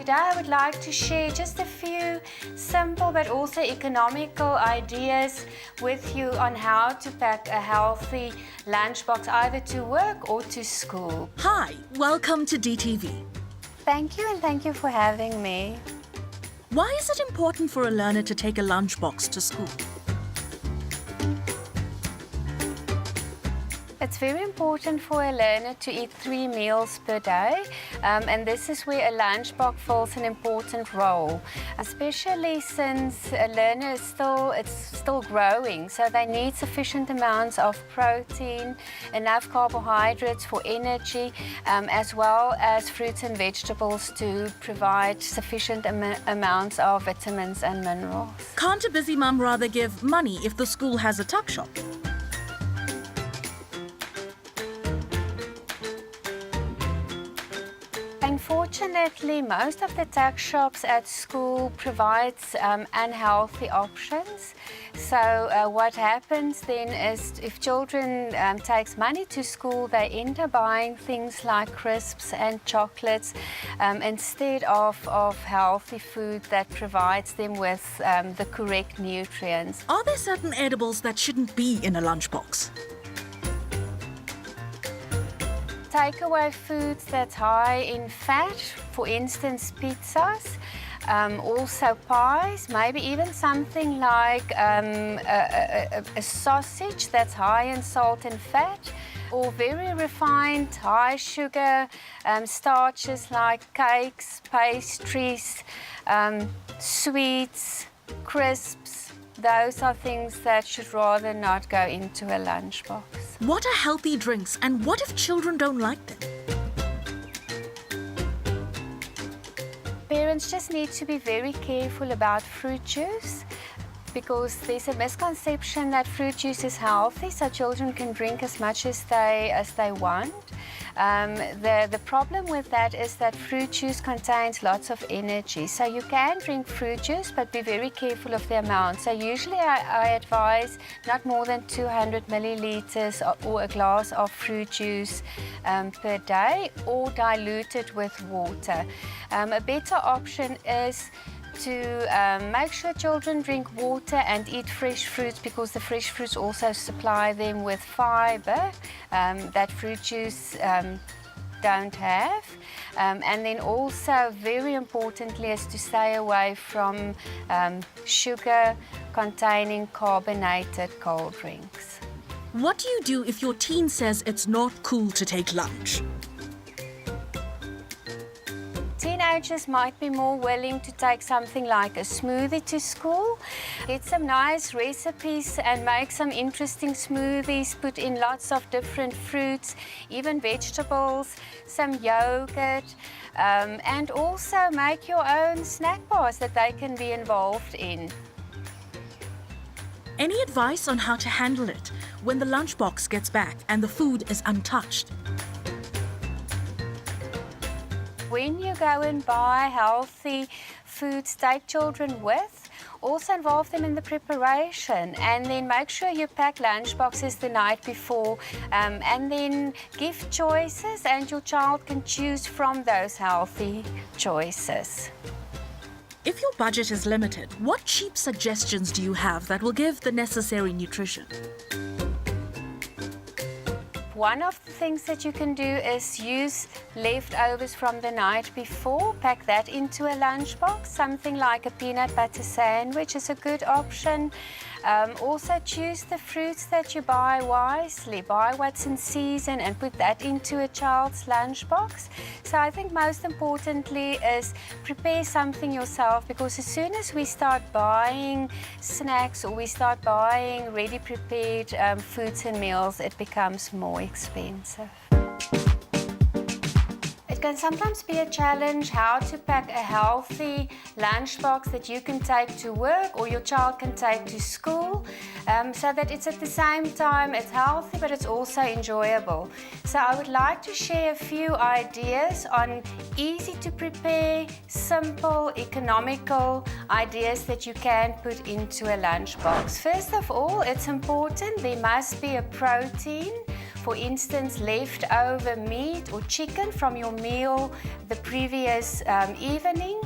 today I would like to share just a few simple but also economical ideas with you on how to pack a healthy lunchbox either to work or to school. Hi, welcome to DTV. Thank you, and thank you for having me. Why is it important for a learner to take a lunchbox to school? It's very important for a learner to eat 3 meals per day, and this is where a lunchbox fills an important role, especially since a learner is still growing, so they need sufficient amounts of protein, enough carbohydrates for energy, as well as fruits and vegetables to provide sufficient amounts of vitamins and minerals. Can't a busy mum rather give money if the school has a tuck shop? Unfortunately, most of the tuck shops at school provides unhealthy options. So what happens then is if children takes money to school, they end up buying things like crisps and chocolates instead of healthy food that provides them with the correct nutrients. Are there certain edibles that shouldn't be in a lunchbox? Takeaway foods that's high in fat, for instance pizzas, also pies, maybe even something like a sausage that's high in salt and fat, or very refined, high sugar starches like cakes, pastries, sweets, crisps. Those are things that should rather not go into a lunchbox. What are healthy drinks, and what if children don't like them? Parents just need to be very careful about fruit juice, because there's a misconception that fruit juice is healthy, so children can drink as much as they want. The problem with that is that fruit juice contains lots of energy. So you can drink fruit juice, but be very careful of the amount. So usually I advise not more than 200 milliliters or a glass of fruit juice per day, or dilute it with water. A better option is to make sure children drink water and eat fresh fruits, because the fresh fruits also supply them with fiber that fruit juice don't have. And then also, very importantly, is to stay away from sugar containing carbonated cold drinks. What do you do if your teen says it's not cool to take lunch? Teenagers might be more willing to take something like a smoothie to school. Get some nice recipes and make some interesting smoothies, put in lots of different fruits, even vegetables, some yogurt, and also make your own snack bars that they can be involved in. Any advice on how to handle it when the lunchbox gets back and the food is untouched? When you go and buy healthy foods, take children with. Also involve them in the preparation, and then make sure you pack lunchboxes the night before, and then give choices, and your child can choose from those healthy choices. If your budget is limited, what cheap suggestions do you have that will give the necessary nutrition? One of the things that you can do is use leftovers from the night before, pack that into a lunchbox. Something like a peanut butter sandwich is a good option. Also choose the fruits that you buy wisely. Buy what's in season and put that into a child's lunchbox. So I think most importantly is prepare something yourself, because as soon as we start buying snacks or we start buying ready prepared foods and meals, it becomes more expensive. It can sometimes be a challenge how to pack a healthy lunchbox that you can take to work or your child can take to school, so that it's at the same time it's healthy but it's also enjoyable. So I would like to share a few ideas on easy to prepare, simple, economical ideas that you can put into a lunchbox. First of all, it's important there must be a protein for instance, leftover meat or chicken from your meal the previous evening.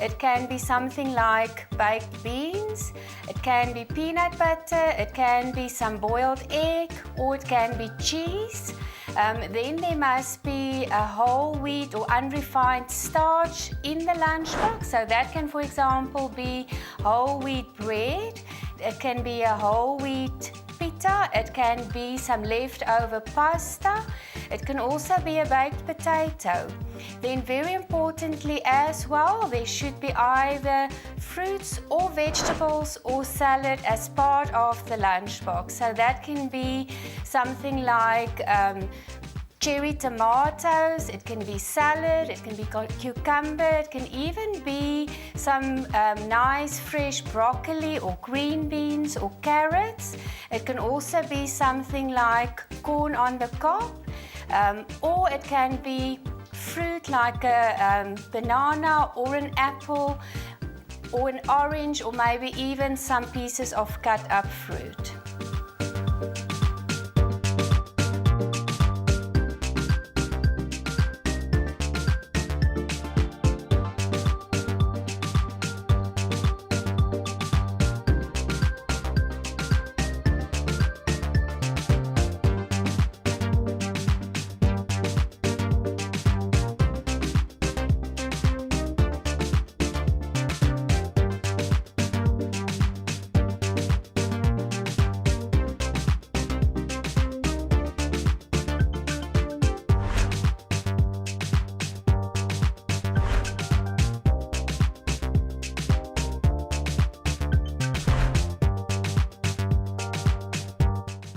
It can be something like baked beans, it can be peanut butter, it can be some boiled egg, or it can be cheese. Then there must be a whole wheat or unrefined starch in the lunchbox. So that can, for example, be whole wheat bread. It can be a whole wheat pita. It can be some leftover pasta. It can also be a baked potato. Then very importantly as well, there should be either fruits or vegetables or salad as part of the lunchbox. So that can be something like cherry tomatoes, it can be salad, it can be cucumber, it can even be some nice fresh broccoli or green beans or carrots. It can also be something like corn on the cob, or it can be fruit like a banana or an apple or an orange, or maybe even some pieces of cut up fruit.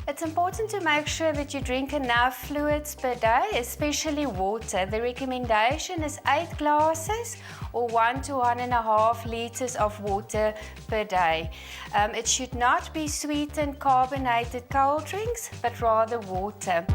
It's important to make sure that you drink enough fluids per day, especially water. The recommendation is 8 glasses or 1 to 1.5 liters of water per day. It should not be sweetened carbonated cold drinks, but rather water.